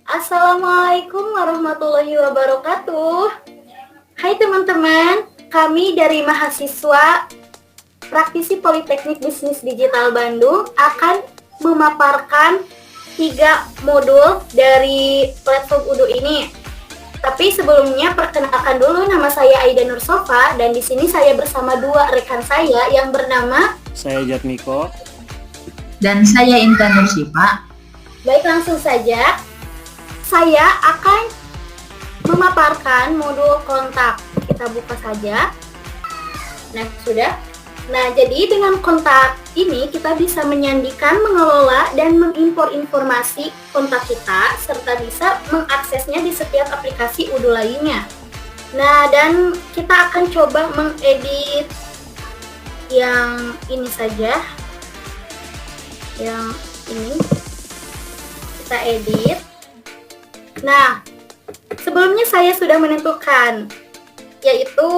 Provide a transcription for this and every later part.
Assalamualaikum warahmatullahi wabarakatuh. Hai teman-teman, kami dari mahasiswa praktisi Politeknik Bisnis Digital Bandung akan memaparkan 3 modul dari platform Udu ini. Tapi sebelumnya perkenalkan dulu, nama saya Aida Nursofa dan di sini saya bersama 2 rekan saya yang bernama saya Jatmiko dan saya Intan Nursifa. Baik, langsung saja. Saya akan memaparkan modul kontak. Kita buka saja. Nah, sudah. Nah, jadi dengan kontak ini kita bisa menyandikan, mengelola, dan mengimpor informasi kontak kita, serta bisa mengaksesnya di setiap aplikasi Udu lainnya. Nah, dan kita akan coba mengedit yang ini saja. Yang ini. Kita edit. Nah, sebelumnya saya sudah menentukan, yaitu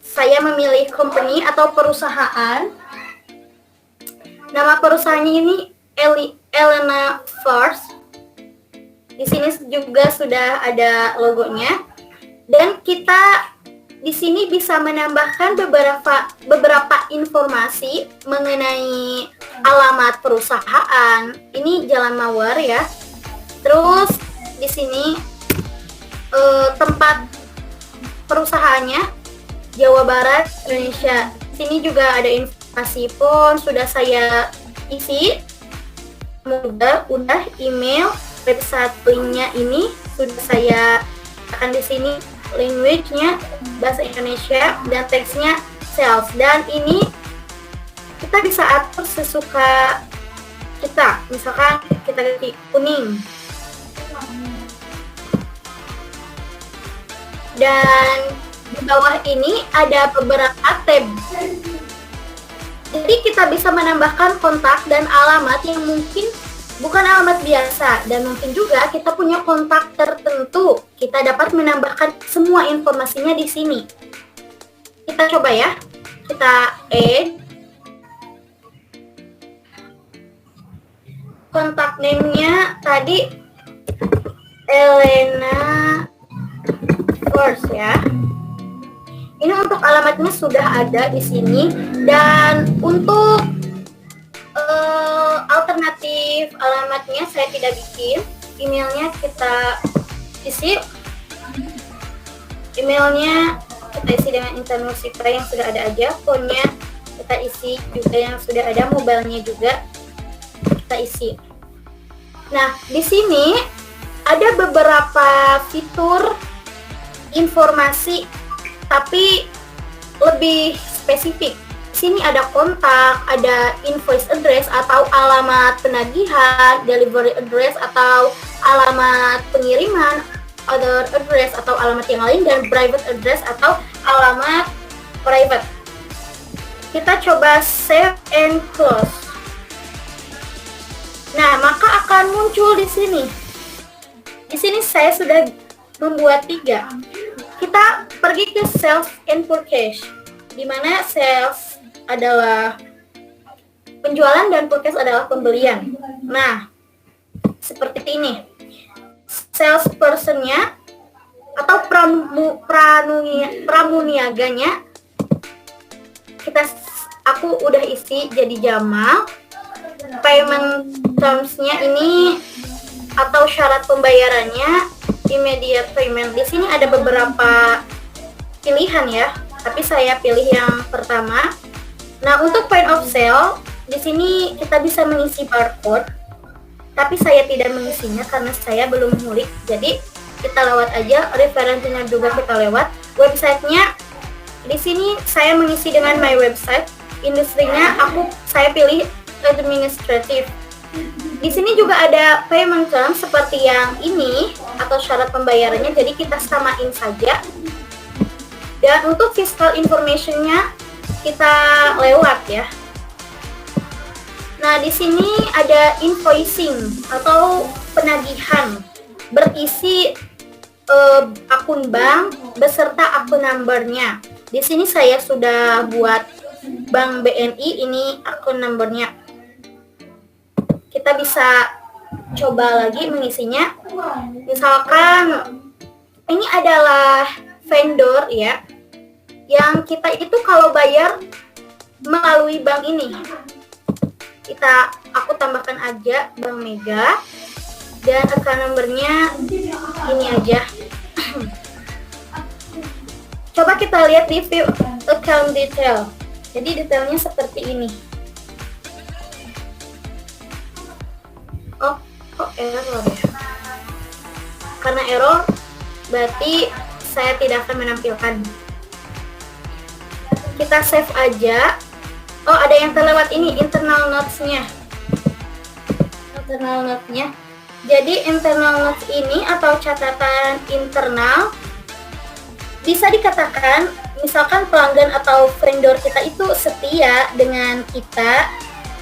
saya memilih company atau perusahaan. Nama perusahaannya ini Elena First. Di sini juga sudah ada logonya. Dan kita di sini bisa menambahkan beberapa informasi mengenai alamat perusahaan. Ini Jalan Mawar ya. Terus di sini tempat perusahaannya Jawa Barat, Indonesia. Sini juga ada informasi pun sudah saya isi. Udah email, website linknya ini sudah saya akan di sini, language-nya bahasa Indonesia dan teksnya sales. Dan ini kita bisa atur sesuka kita. Misalkan kita ganti kuning. Dan di bawah ini ada beberapa tab. Jadi kita bisa menambahkan kontak dan alamat yang mungkin bukan alamat biasa, dan mungkin juga kita punya kontak tertentu. Kita dapat menambahkan semua informasinya di sini. Kita coba ya. Kita add kontak name-nya tadi Elena First ya. Ini untuk alamatnya sudah ada di sini, dan untuk alternatif alamatnya saya tidak bikin. Emailnya kita isi. Emailnya kita isi dengan Intan Nursifa yang sudah ada aja. Phone-nya kita isi juga yang sudah ada. Mobile-nya juga kita isi. Nah, di sini ada beberapa fitur informasi tapi lebih spesifik. Di sini ada kontak, ada invoice address atau alamat penagihan, delivery address atau alamat pengiriman, other address atau alamat yang lain, dan private address atau alamat private. Kita coba save and close. Nah, maka akan muncul di sini. Di sini saya sudah membuat 3. Kita pergi ke sales and purchase, di mana sales adalah penjualan dan purchase adalah pembelian. Nah, seperti ini. Sales person-nya atau pramuniaganya aku udah isi jadi Jamal. Payment terms-nya ini atau syarat pembayarannya immediate payment. Di sini ada beberapa pilihan ya, tapi saya pilih yang pertama. Nah, untuk point of sale, di sini kita bisa mengisi barcode, tapi saya tidak mengisinya karena saya belum ngulik. Jadi kita lewat aja, referensinya juga kita lewat. Websitenya di sini saya mengisi dengan my website. Industrinya saya pilih administrative. Di sini juga ada payment terms seperti yang ini atau syarat pembayarannya, jadi kita samain saja. Dan untuk fiscal information-nya kita lewat ya. Nah, di sini ada invoicing atau penagihan berisi akun bank beserta akun number-nya. Di sini saya sudah buat Bank BNI, ini akun number-nya. Kita bisa coba lagi mengisinya. Misalkan ini adalah vendor ya, yang kita itu kalau bayar melalui bank ini. Aku tambahkan aja Bank Mega, dan account numbernya ini aja. Coba kita lihat di view account detail. Jadi detailnya seperti ini. Oh, kok error ya? Karena error, berarti saya tidak akan menampilkan. Kita save aja. Oh, ada yang terlewat ini, internal notes-nya. Internal notes-nya. Jadi internal notes ini atau catatan internal bisa dikatakan misalkan pelanggan atau vendor kita itu setia dengan kita,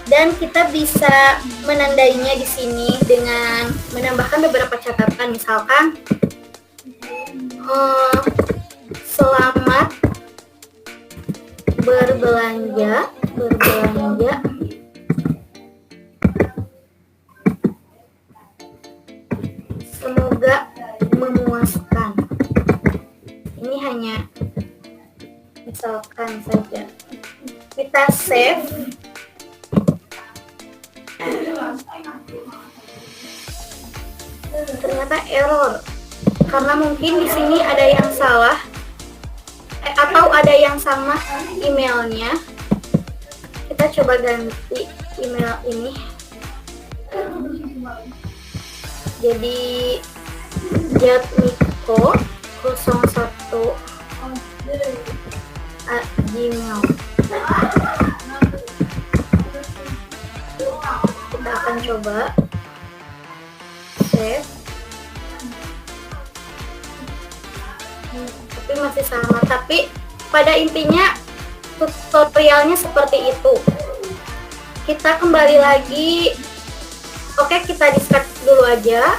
dan kita bisa menandainya di sini dengan menambahkan beberapa catatan, misalkan selamat berbelanja, semoga memuaskan. Ini hanya misalkan saja. Kita save. Ternyata error karena mungkin di sini ada yang salah atau ada yang sama emailnya. Kita coba ganti email ini. Jadi jatmiko01@gmail. Kita akan coba save. Tapi masih sama, tapi pada intinya tutorialnya seperti itu. Kita kembali lagi. Oke, kita di-start dulu aja.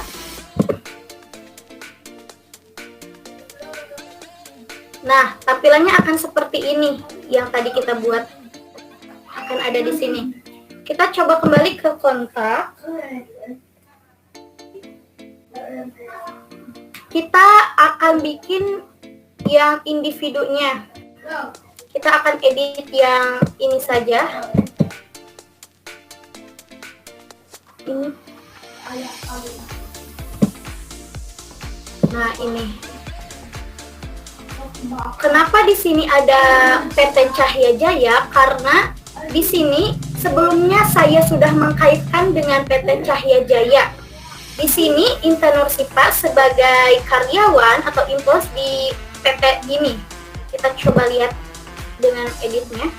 Nah, tampilannya akan seperti ini yang tadi kita buat. Akan ada di sini. Kita coba kembali ke kontak. Kita akan bikin yang individunya. Kita akan edit yang ini saja. Ini. Nah, ini. Kenapa di sini ada PT Cahya Jaya? Karena di sini sebelumnya saya sudah mengkaitkan dengan PT Cahya Jaya. Di sini Intan Nursipa sebagai karyawan atau employees di PT ini. Kita coba lihat dengan editnya.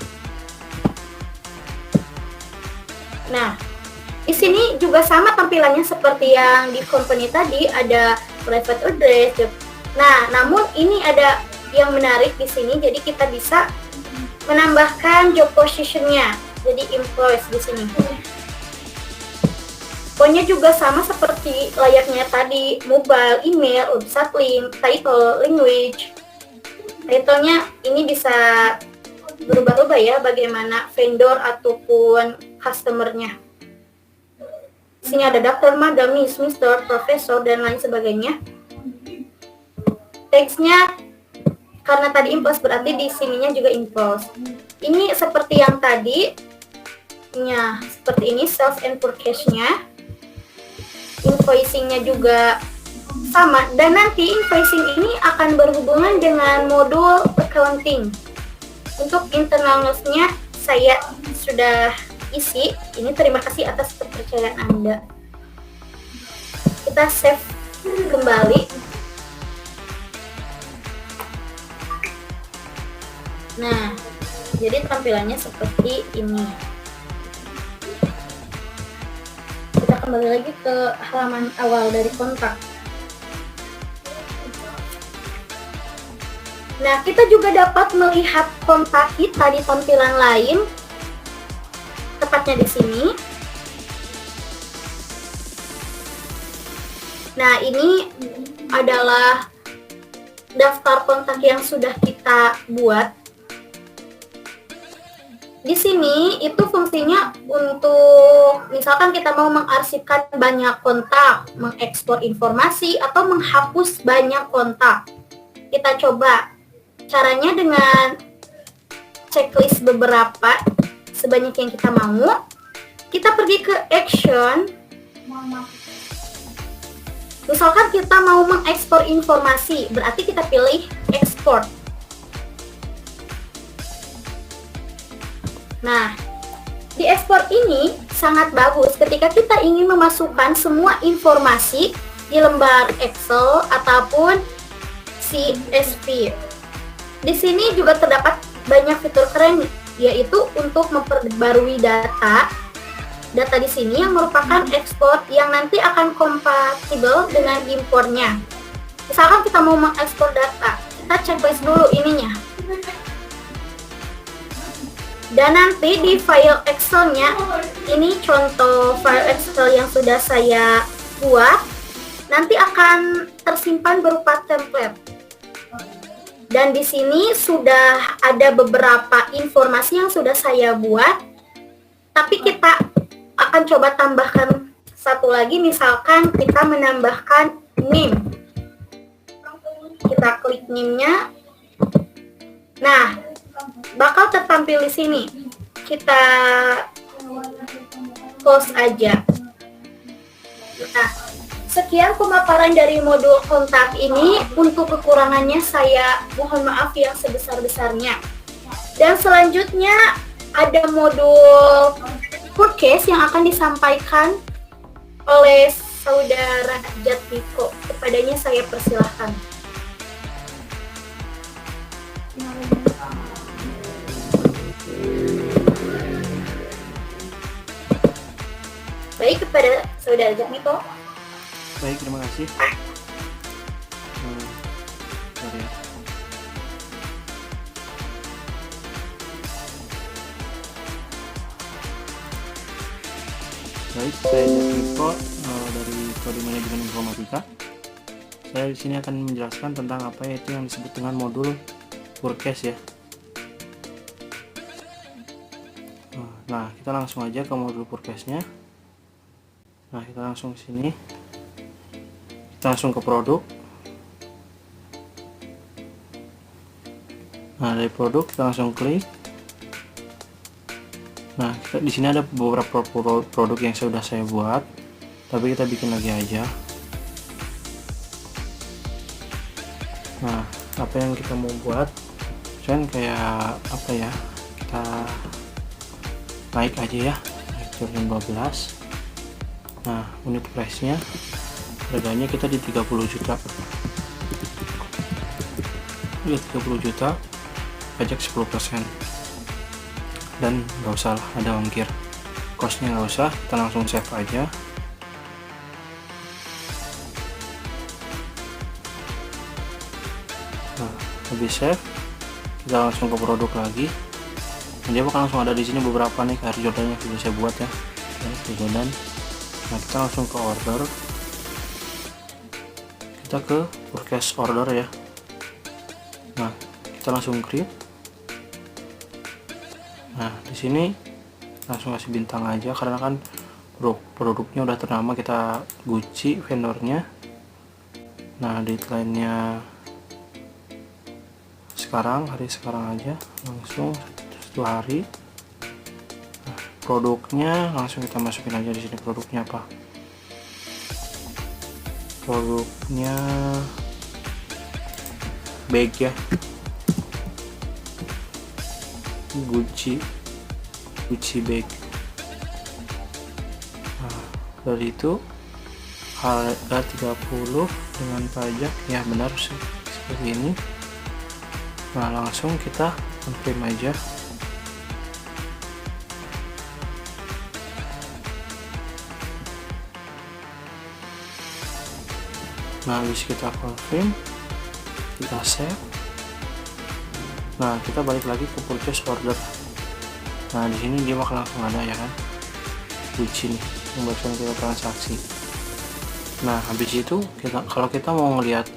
Nah, di sini juga sama tampilannya seperti yang di company tadi, ada private address. Nah, namun ini ada yang menarik di sini, jadi kita bisa menambahkan job position-nya. Jadi employees di sini. Pokoknya juga sama seperti layaknya tadi, mobile, email, website link, title, language. Title-nya ini bisa berubah-ubah ya, bagaimana vendor ataupun customer-nya. Di sini ada Dr. Madam, Miss, Mr., Profesor, dan lain sebagainya. Text-nya karena tadi impulse berarti di sininya juga impulse. Ini seperti yang tadi, ya seperti ini sales and purchase-nya. Invoicing-nya juga sama, dan nanti invoicing ini akan berhubungan dengan modul accounting. Untuk internal notes-nya saya sudah isi. Ini terima kasih atas kepercayaan Anda. Kita save kembali. Nah, jadi tampilannya seperti ini. Kita kembali lagi ke halaman awal dari kontak. Nah, kita juga dapat melihat kontak kita di tampilan lain, tepatnya di sini. Nah, ini adalah daftar kontak yang sudah kita buat. Di sini itu fungsinya untuk misalkan kita mau mengarsipkan banyak kontak, mengekspor informasi, atau menghapus banyak kontak. Kita coba caranya dengan checklist beberapa sebanyak yang kita mau. Kita pergi ke action. Misalkan kita mau mengekspor informasi, berarti kita pilih export. Nah, di ekspor ini sangat bagus ketika kita ingin memasukkan semua informasi di lembar Excel ataupun CSV. Di sini juga terdapat banyak fitur keren, yaitu untuk memperbarui data. Data di sini yang merupakan ekspor yang nanti akan kompatibel dengan impornya. Misalkan kita mau mengekspor data, kita checklist dulu ininya. Dan nanti di file Excel-nya, ini contoh file Excel yang sudah saya buat, nanti akan tersimpan berupa template. Dan di sini sudah ada beberapa informasi yang sudah saya buat, tapi kita akan coba tambahkan satu lagi, misalkan kita menambahkan NIM. Kita klik NIM-nya. Nah, bakal tertampil di sini. Kita close aja. Nah, sekian pemaparan dari modul kontak ini. Untuk kekurangannya saya mohon maaf yang sebesar-besarnya. Dan selanjutnya ada modul forecast yang akan disampaikan oleh saudara Jatmiko. Kepadanya saya persilahkan. Baik, kepada saudara Jatmiko. Baik, terima kasih. Sorry ya. Baik, saya Jatmiko dari Prodi Manajemen Informatika. Saya di sini akan menjelaskan tentang apa itu yang disebut dengan modul forecast ya. Nah, kita langsung aja ke modul forecastnya. Nah, kita langsung ke sini. Kita langsung ke produk. Nah, dari produk kita langsung klik. Nah, di sini ada beberapa produk yang sudah saya buat, tapi kita bikin lagi aja. Nah, apa yang kita mau buat? Misalnya kayak apa ya? Kita naik aja ya, naik turun 12. Nah, unit price-nya harganya kita di 30 juta. Lihat 30 juta, pajak 10%. Dan nggak usah ada ongkir. Cost-nya nggak usah, kita langsung save aja. Nah, habis save, kita langsung ke produk lagi. Dia bakal langsung ada di sini beberapa nih Air Jordan yang sudah saya buat ya. Air Jordan. Nah, kita langsung ke order. Kita ke forecast order ya. Nah, kita langsung create. Nah, di sini langsung kasih bintang aja karena kan produknya udah ternama, kita Gucci vendornya. Nah, deadline-nya sekarang, hari sekarang aja, langsung 1 hari. Nah, produknya langsung kita masukin aja di sini. Produknya apa? Produknya bag ya, Gucci bag. Nah, dari itu harga 30 dengan pajak ya, benar sih seperti ini. Nah, langsung kita confirm aja. Nah, habis kita confirm, kita save. Nah, kita balik lagi ke purchase order. Nah, di sini dia bakal langsung ada ya kan, Gucci nih yang barusan kita transaksi. Nah, habis itu kalau kita mau ngelihat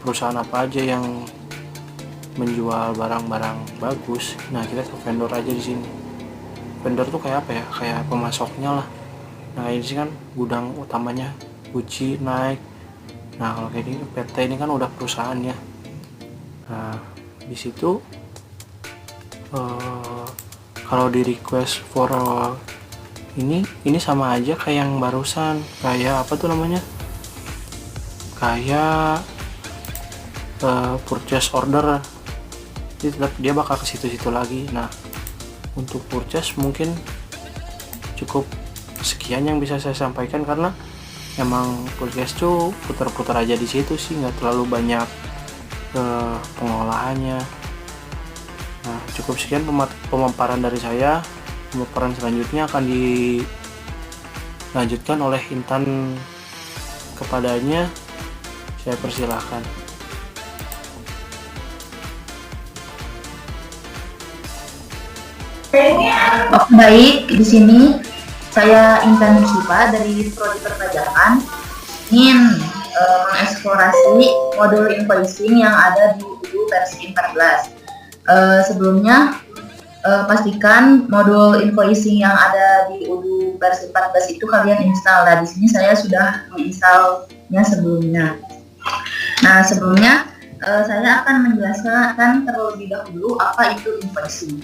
perusahaan apa aja yang menjual barang-barang bagus, nah kita ke vendor aja di sini. Vendor tuh kayak apa ya, kayak pemasoknya lah. Nah ini sih kan gudang utamanya Gucci, Nike. Nah kalau kayak gini PT ini kan udah perusahaan ya. Nah di situ kalau di request for ini sama aja kayak yang barusan, kayak apa tuh namanya, kayak purchase order. Jadi tetap dia bakal ke situ-situ lagi. Nah untuk purchase mungkin cukup sekian yang bisa saya sampaikan, karena emang purchase tuh putar-putar aja di situ sih, nggak terlalu banyak pengolahannya. Nah cukup sekian pemaparan dari saya. Pemaparan selanjutnya akan dilanjutkan oleh Intan, kepadanya saya persilahkan. Baik, di sini saya Intan Nursifa dari Prodi Perpajakan ingin mengeksplorasi modul invoicing yang ada di UU versi 14. Sebelumnya pastikan modul invoicing yang ada di UU versi 14 itu kalian install. Nah, di sini saya sudah menginstalnya sebelumnya. Nah, sebelumnya saya akan menjelaskan terlebih dahulu apa itu invoicing.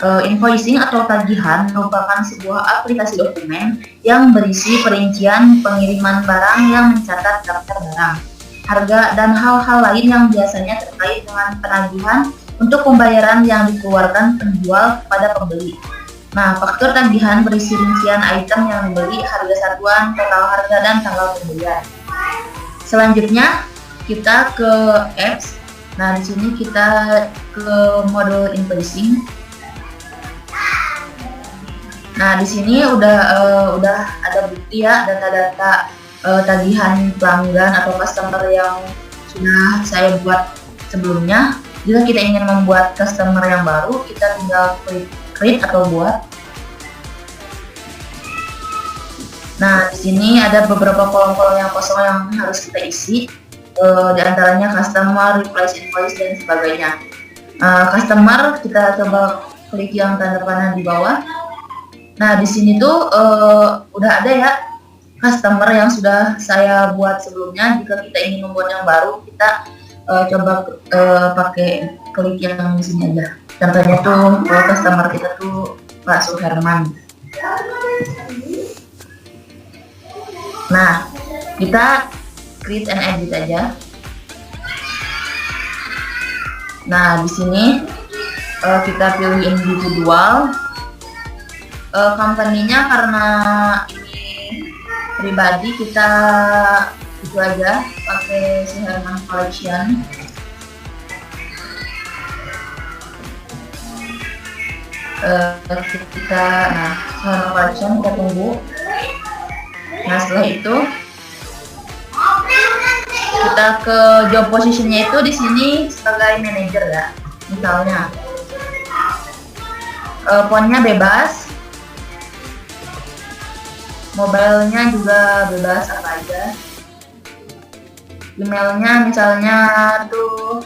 Invoicing atau tagihan merupakan sebuah aplikasi dokumen yang berisi perincian pengiriman barang yang mencatat daftar barang, harga, dan hal-hal lain yang biasanya terkait dengan penagihan untuk pembayaran yang dikeluarkan penjual kepada pembeli. Nah, faktur tagihan berisi rincian item yang dibeli, harga satuan, total harga, dan tanggal pembelian. Selanjutnya kita ke apps. Nah, di sini kita ke modul invoicing. Nah, di sini udah ada bukti ya, data-data tagihan pelanggan atau customer yang sudah saya buat sebelumnya. Jika kita ingin membuat customer yang baru, kita tinggal klik create atau buat. Nah, di sini ada beberapa kolom-kolom yang kosong yang harus kita isi. Di antaranya customer, replace invoice, dan sebagainya. Customer, kita coba klik yang tanda panah di bawah. Nah, di sini tuh udah ada ya customer yang sudah saya buat sebelumnya. Jika kita ingin membuat yang baru, kita coba pakai klik yang di sini aja. Contohnya tuh customer kita tuh Pak Suherman. Nah, kita create and edit aja. Nah, di sini kita pilih individual. Company-nya karena ini pribadi, kita itu aja pakai Suherman Collection. Suherman Collection kita tunggu. Nah, setelah itu kita ke job position-nya itu di sini sebagai manager ya. Misalnya fontnya bebas, mobilenya juga bebas apa aja. Emailnya misalnya tuh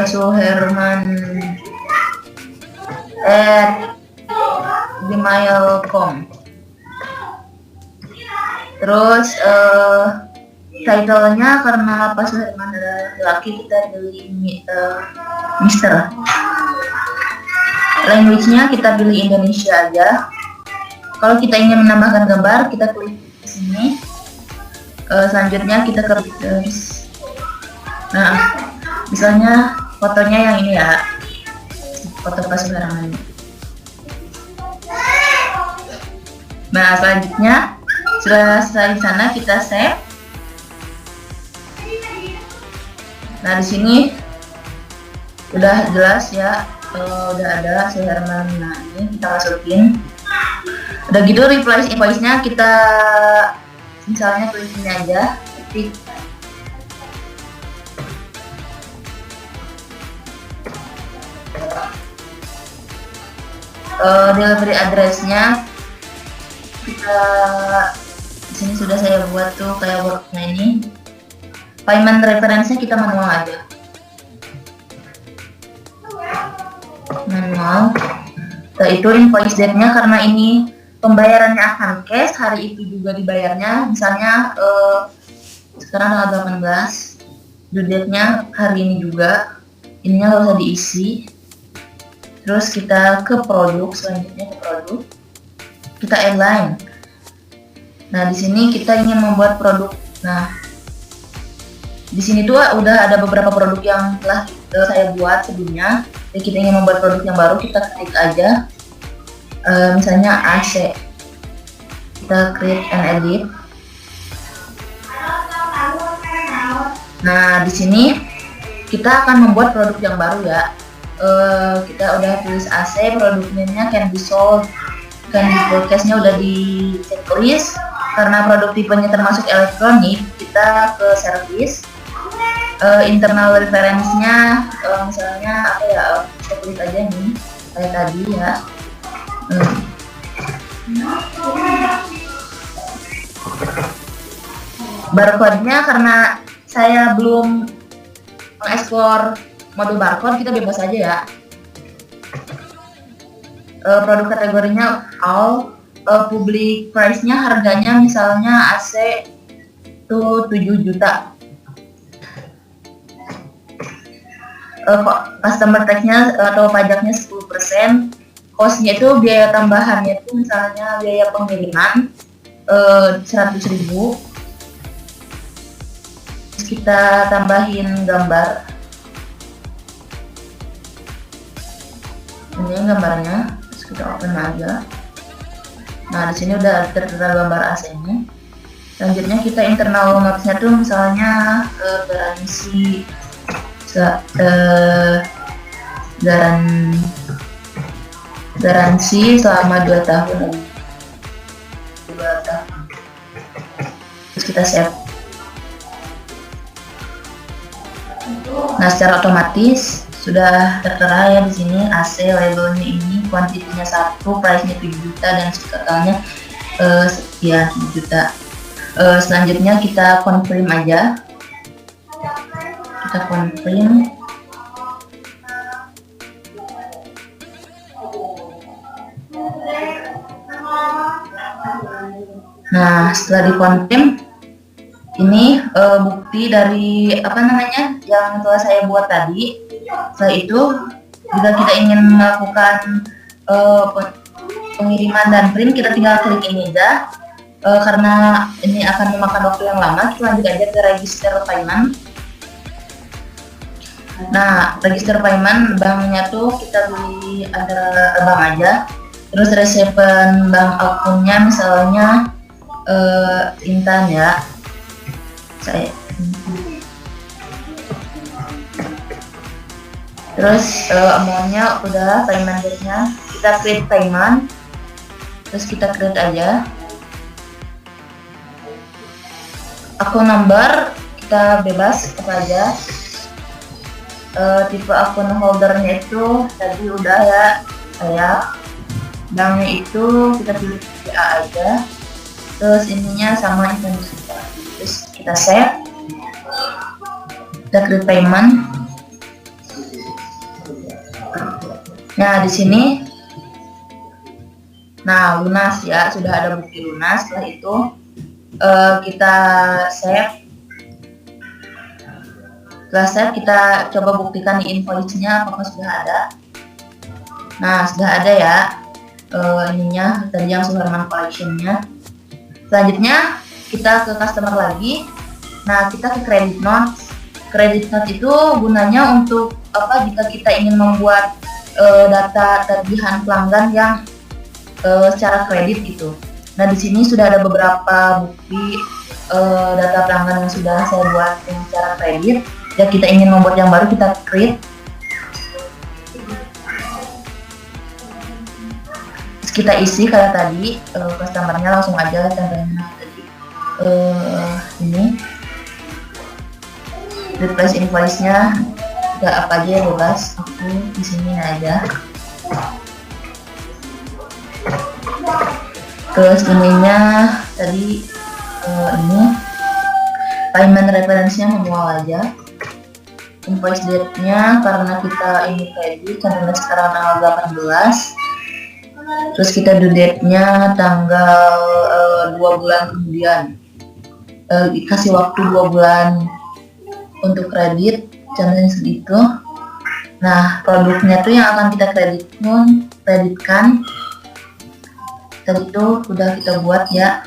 suherman@gmail.com. Terus title-nya karena Pak Suherman adalah laki, kita pilih Mister. Language-nya kita pilih Indonesia aja. Kalau kita ingin menambahkan gambar, kita klik di sini. Selanjutnya kita ke pictures. Nah, misalnya fotonya yang ini ya, foto Pak Suherman. Nah, selanjutnya setelah di sana kita save. Nah, di sini udah jelas ya, udah ada Suherman. Nah, ini kita masukin. Udah gitu replace invoice-nya kita misalnya tulis ini aja, ketik delivery address-nya kita di sini sudah saya buat tuh kayak worknya ini. Payment reference-nya kita manual aja. amount. Itu invoice date-nya karena ini pembayarannya akan cash, hari itu juga dibayarnya. Misalnya sekarang tanggal 18, due date-nya hari ini juga. Ininya nggak usah diisi. Terus kita ke produk, selanjutnya ke produk. Kita add line. Nah, di sini kita ingin membuat produk. Nah, di sini tuh udah ada beberapa produk yang telah saya buat sebelumnya. Jadi kita ingin membuat produk yang baru, kita klik aja. Misalnya AC. Kita create and edit. Nah, di sini kita akan membuat produk yang baru ya. Kita udah tulis AC, produk name-nya can be sold, can be forecast-nya udah di checklist. Karena produk tipenya termasuk elektronik, kita ke service. Internal reference-nya misalnya apa ya, kita klik aja nih kayak tadi ya. Barcode-nya karena saya belum mengeksplor modul barcode, kita bebas aja ya. Produk kategorinya all. Public price-nya harganya misalnya AC itu 7 juta. Customer tax-nya atau pajaknya 10%. Cost-nya itu biaya tambahannya itu misalnya biaya pengiriman 100.000. Terus kita tambahin gambar. Ini gambarnya, terus kita open aja. Nah, di sini udah tertera gambar AC-nya. Selanjutnya kita internal notes-nya tuh misalnya garansi selama 2 tahun. Terus kita save. Nah, secara otomatis sudah tertera ya di sini AC labelnya ini, kuantitinya 1, price-nya 7 juta dan totalnya sekian 7 juta. Selanjutnya kita confirm aja. Kita confirm. Nah, setelah di-confirm, ini bukti dari apa namanya yang telah saya buat tadi. Setelah itu, jika kita ingin melakukan pengiriman dan print, kita tinggal klik ini aja. Karena ini akan memakan waktu yang lama, kita lanjut aja ke register payment. Nah, register payment banknya tuh kita beli ada bank aja. Terus reserve bank akunnya misalnya Intan ya. Saya. Terus amount-nya udah, payment date-nya kita create payment. Terus kita create aja. Akun number kita bebas apa aja. Tipe akun holdernya itu tadi udah ya, saya. Banknya itu kita pilih A aja. Terus ininya sama Indonesia. Terus kita save. Kita create payment. Nah, di sini lunas ya, sudah ada bukti lunas. Setelah itu kita save. Setelah save, kita coba buktikan di invoice-nya apakah sudah ada. Nah, sudah ada ya. Ininya tadi yang Suherman collection-nya. Selanjutnya kita ke customer lagi. Nah, kita ke credit notes. Credit note itu gunanya untuk apa? Jika kita ingin membuat data tagihan pelanggan yang secara kredit gitu. Nah, di sini sudah ada beberapa bukti data pelanggan yang sudah saya buat yang secara kredit. Jika kita ingin membuat yang baru, kita create. Terus kita isi kayak tadi, customer-nya langsung aja contohnya tadi ini. Replace invoice-nya kita apa aja bebas, aku di sini aja. Terus ininya tadi ini payment reference-nya manual aja. invoice date-nya karena kita ini kredit contohnya sekarang tanggal 18. Terus kita due date-nya tanggal 2 bulan kemudian. Dikasih waktu 2 bulan untuk kredit, contohnya segitu. Nah, produknya tuh yang akan kita kreditkan tadi itu udah kita buat ya,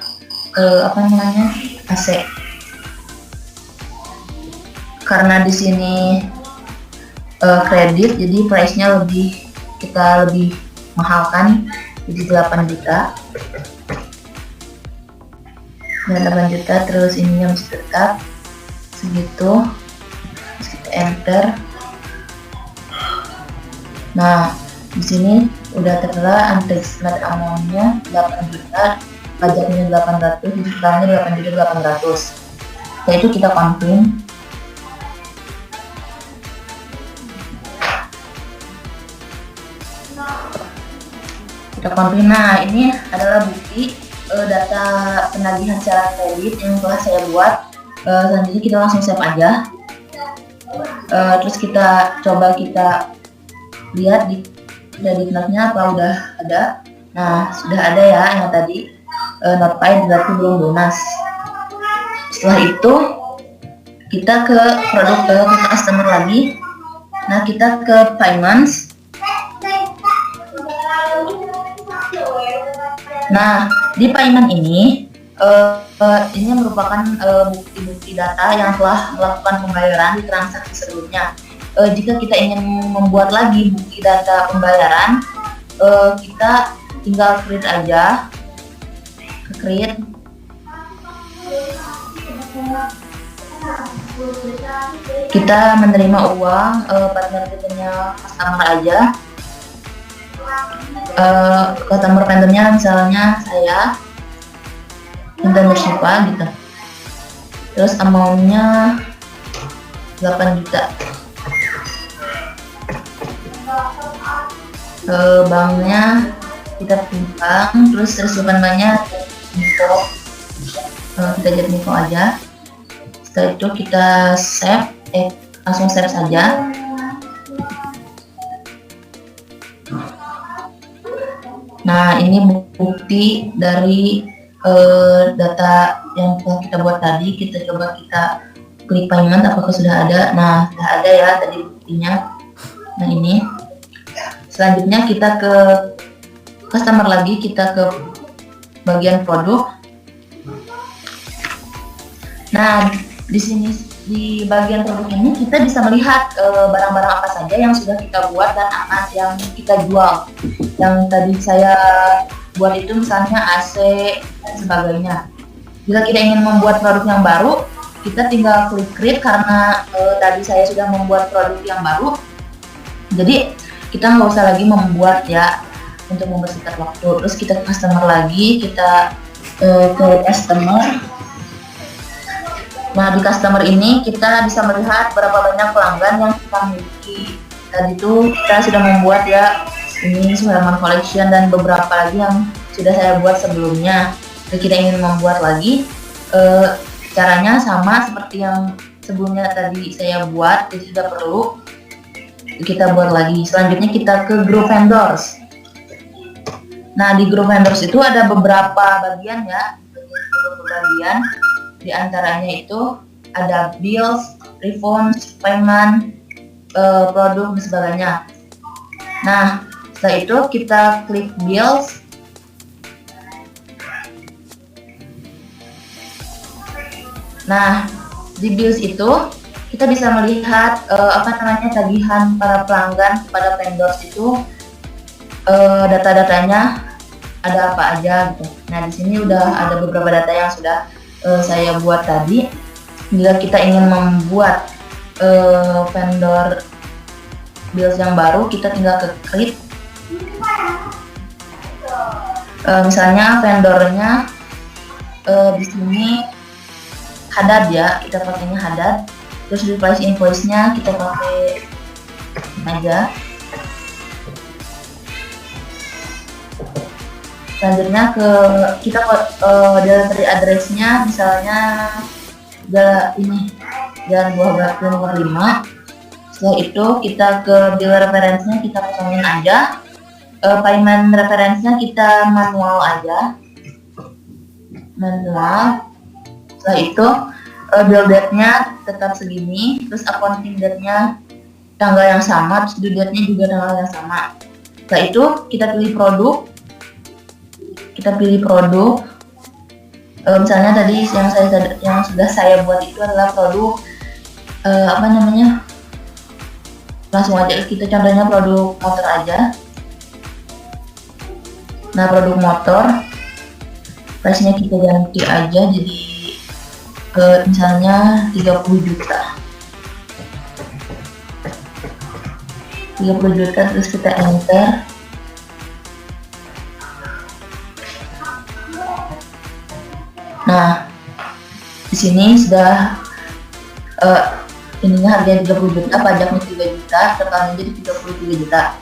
AC. Karena di sini kredit, jadi price-nya kita lebih mahal kan, jadi 8 juta. Dan 8 juta, terus ininya masih tetap segitu. Terus kita enter. Nah, di sini udah tertera untaxed amount-nya 8 juta, pajaknya 800, totalnya 8 juta 800. Setelah itu kita confirm. Nah, ini adalah bukti data penagihan secara kredit yang telah saya buat. Selanjutnya kita langsung save aja. Terus kita coba lihat di kreditnya apa udah ada. Nah, sudah ada ya yang tadi not paid berarti belum lunas. Setelah itu kita ke produk ke customer lagi. Nah, kita ke payments. Nah, di payment ini merupakan bukti-bukti data yang telah melakukan pembayaran di transaksi sebelumnya. Jika kita ingin membuat lagi bukti data pembayaran, kita tinggal create aja, create. Kita menerima uang, partner kitanya customer aja. Customer vendornya misalnya saya, Intan Syifa gitu. Terus amount-nya 8 juta. Banknya kita timbang, terus resipan banknya info. Kita jadi info aja. Setelah itu kita save, langsung save saja. Nah, ini bukti dari data yang telah kita buat tadi. Kita coba klik payment apakah sudah ada. Nah, sudah ada ya tadi buktinya. Nah, ini selanjutnya kita ke customer lagi, kita ke bagian produk. Nah, di sini di bagian produk ini kita bisa melihat barang-barang apa saja yang sudah kita buat dan akan yang kita jual. Yang tadi saya buat itu misalnya AC dan sebagainya. Jika kita ingin membuat produk yang baru, kita tinggal klik create karena tadi saya sudah membuat produk yang baru. Jadi kita nggak usah lagi membuat ya untuk membersihkan waktu. Terus kita ke customer lagi, kita ke customer. Nah, di customer ini kita bisa melihat berapa banyak pelanggan yang kita miliki. Tadi itu kita sudah membuat ya, ini Sulaiman Collection dan beberapa lagi yang sudah saya buat sebelumnya. Jadi kita ingin membuat lagi, caranya sama seperti yang sebelumnya tadi saya buat, jadi tidak perlu kita buat lagi. Selanjutnya kita ke group vendors. Nah, di group vendors itu ada beberapa bagian ya, bagian. Di antaranya itu ada bills, refunds, payment, produk dan sebagainya. Nah, setelah itu kita klik bills. Nah, di bills itu kita bisa melihat tagihan para pelanggan kepada vendors itu, data-datanya ada apa aja gitu. Nah, di sini udah ada beberapa data yang sudah saya buat tadi. Jika kita ingin membuat vendor bills yang baru, kita tinggal ke create. Misalnya vendornya di sini Haddad ya, kita pakainya Haddad. Terus di price invoice-nya kita pakai aja. Selanjutnya kita dari address-nya misalnya ini Jalan Buah Batu nomor 5. Setelah itu kita ke bill reference-nya kita kosongin aja. Payment reference-nya kita manual aja. Manual. Setelah itu bill date-nya tetap segini, terus accounting date-nya tanggal yang sama, terus due date-nya juga tanggal yang sama. Setelah itu kita pilih produk. Misalnya tadi yang sudah saya buat itu adalah produk langsung aja kita contohnya produk motor aja. Nah, produk motor price-nya kita ganti aja jadi misalnya 30 juta. 30 juta, terus kita enter. Nah, di sini sudah ininya harganya 30 juta, pajaknya 3 juta, totalnya jadi 33 juta.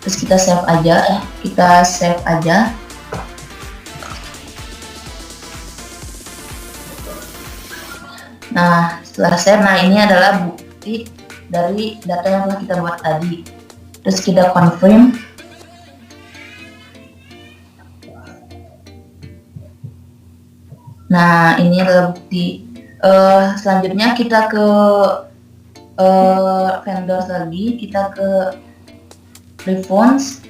Terus kita save aja, Nah, setelah save, nah ini adalah bukti dari data yang telah kita buat tadi. Terus kita confirm. Nah, ini adalah bukti. Selanjutnya kita ke vendors lagi, kita ke refunds.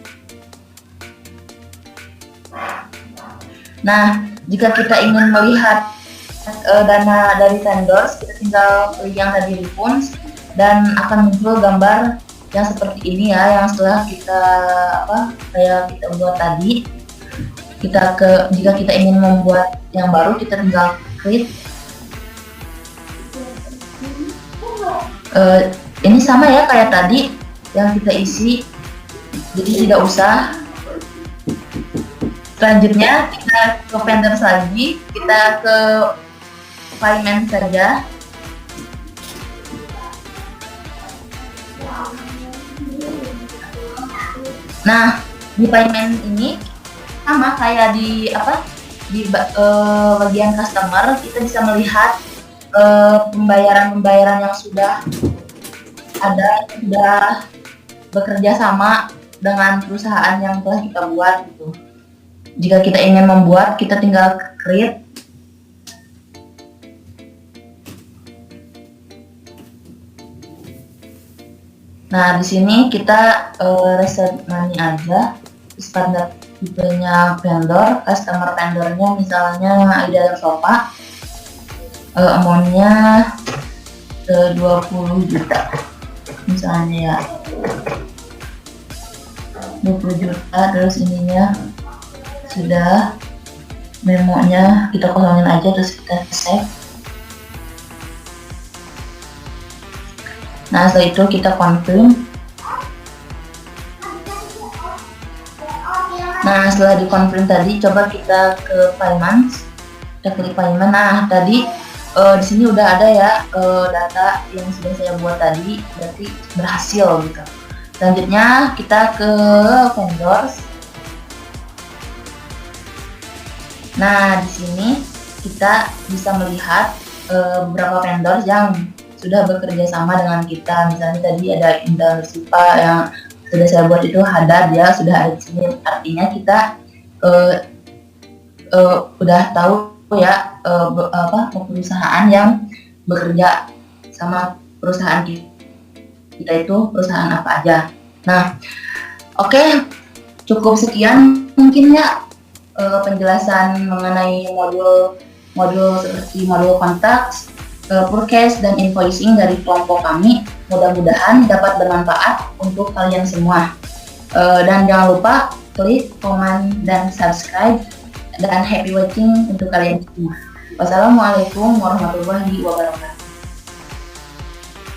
Nah, jika kita ingin melihat dana dari vendors, kita tinggal pilih yang tadi refunds dan akan muncul gambar yang seperti ini ya, yang setelah kita kayak kita buat tadi. Jika kita ingin membuat yang baru, kita tinggal create. Ini sama ya kayak tadi yang kita isi, jadi tidak usah. Selanjutnya kita ke vendors lagi, kita ke payment saja. Nah, di payment ini sama kayak di bagian customer, kita bisa melihat pembayaran yang sudah ada, sudah bekerja sama dengan perusahaan yang telah kita buat gitu. Jika kita ingin membuat, kita tinggal create. Nah, di sini kita reset money aja. Standar tipenya vendor, customer vendornya misalnya Ida Sofa. Amount-nya 20 juta misalnya ya, 20 juta. Terus ininya sudah, memonya kita kosongin aja, terus kita save. Nah, setelah itu kita confirm. Nah, setelah di confirm tadi, coba kita ke payments, kita klik payment. Nah, tadi di sini udah ada ya data yang sudah saya buat tadi, berarti berhasil gitu. Selanjutnya kita ke vendors. Nah, di sini kita bisa melihat beberapa vendors yang sudah bekerja sama dengan kita. Misalnya tadi ada Indonesia yang sudah saya buat itu Hadad ya, sudah ada di sini. Artinya kita udah tahu ya perusahaan yang bekerja sama perusahaan kita itu perusahaan apa aja. Nah, oke, cukup sekian mungkin ya penjelasan mengenai modul seperti modul kontaks, purchase dan invoicing dari kelompok kami. Mudah-mudahan dapat bermanfaat untuk kalian semua. Dan jangan lupa klik, komen, dan subscribe. Dan happy watching untuk kalian semua. Wassalamualaikum warahmatullahi wabarakatuh.